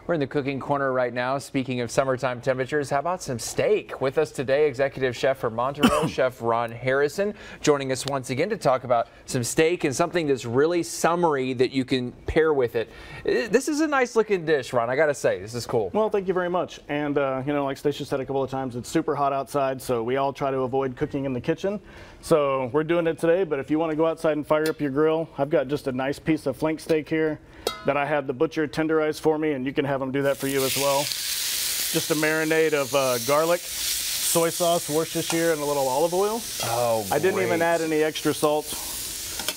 We're in the cooking corner right now. Speaking of summertime temperatures, how about some steak? With us today, executive chef for Montereau, Chef Ron Harrison, joining us once again to talk about some steak and something that's really summery that you can pair with it. This is a nice looking dish, Ron. I gotta say, this is cool. Well, thank you very much. And you know, like Stacia said a couple of times, it's super hot outside, so we all try to avoid cooking in the kitchen. So we're doing it today, but if you want to go outside and fire up your grill, I've got just a nice piece of flank steak here that I had the butcher tenderize for me, and you can have them do that for you as well. Just a marinade of garlic, soy sauce, Worcestershire, and a little olive oil. Oh, I didn't great. even add any extra salt,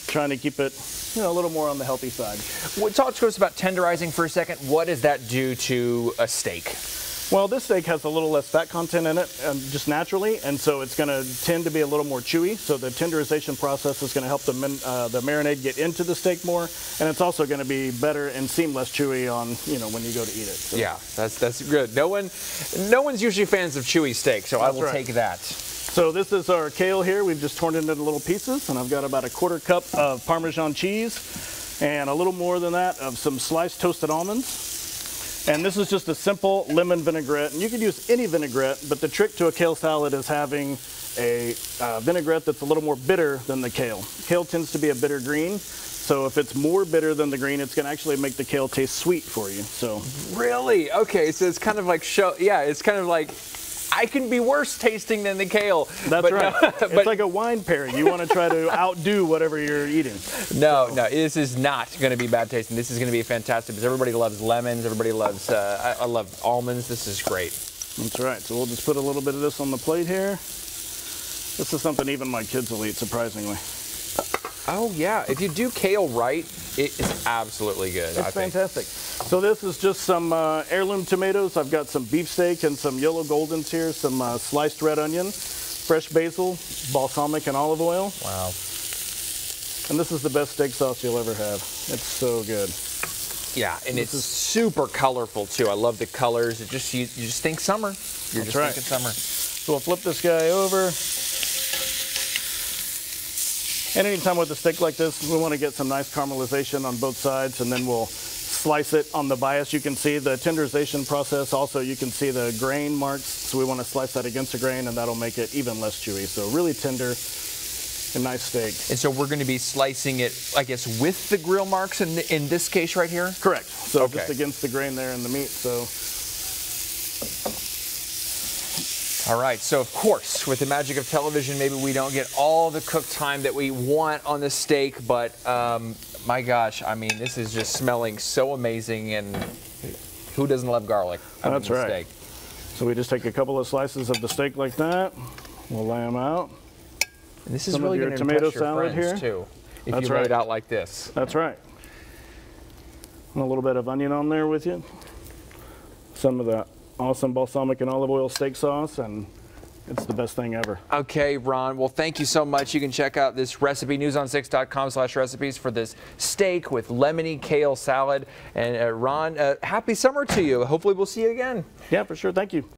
trying to keep it, you know, a little more on the healthy side. Well, talk to us about tenderizing for a second. What does that do to a steak? Well, this steak has a little less fat content in it, just naturally, and so it's going to tend to be a little more chewy. So the tenderization process is going to help the marinade get into the steak more, and it's also going to be better and seem less chewy on, you know, when you go to eat it. So. Yeah, that's good. No one's usually fans of chewy steak, so I will take that. So this is our kale here. We've just torn it into little pieces, and I've got about a 1/4 cup of Parmesan cheese, and a little more than that of some sliced toasted almonds. And this is just a simple lemon vinaigrette, and you can use any vinaigrette, but the trick to a kale salad is having a vinaigrette that's a little more bitter than the kale. Kale tends to be a bitter green, so if it's more bitter than the green, it's going to actually make the kale taste sweet for you. So really? Okay, so it's kind of like it's kind of like I can be worse tasting than the kale. That's right. No, it's like a wine pairing. You want to try to outdo whatever you're eating. No, this is not going to be bad tasting. This is going to be fantastic because everybody loves lemons. Everybody loves, I love almonds. This is great. That's right. So we'll just put a little bit of this on the plate here. This is something even my kids will eat, surprisingly. Oh, yeah. If you do kale right, it is absolutely good. It's fantastic. So this is just some heirloom tomatoes. I've got some beefsteak and some yellow goldens here, some sliced red onion, fresh basil, balsamic, and olive oil. Wow. And this is the best steak sauce you'll ever have. It's so good. Yeah, and it's super colorful, too. I love the colors. It just you just think summer. You're just thinking summer. So we'll flip this guy over. And anytime with a steak like this, we want to get some nice caramelization on both sides, and then we'll slice it on the bias. You can see the tenderization process. Also, you can see the grain marks, so we want to slice that against the grain, and that'll make it even less chewy. So really tender and nice steak. And so we're going to be slicing it, I guess, with the grill marks in this case right here? Correct. So just against the grain there in the meat. So. All right, so of course, with the magic of television, maybe we don't get all the cook time that we want on the steak, but my gosh, I mean, this is just smelling so amazing, and who doesn't love garlic? That's right. Steak? So we just take a couple of slices of the steak like that. We'll lay them out. And this is really going to impress your friends here too, if you lay it out like this. That's right. And a little bit of onion on there with you. Some of that awesome balsamic and olive oil steak sauce, and it's the best thing ever. Okay, Ron. Well, thank you so much. You can check out this recipe, newson6.com/recipes, for this steak with lemony kale salad. And Ron, happy summer to you. Hopefully we'll see you again. Yeah, for sure. Thank you.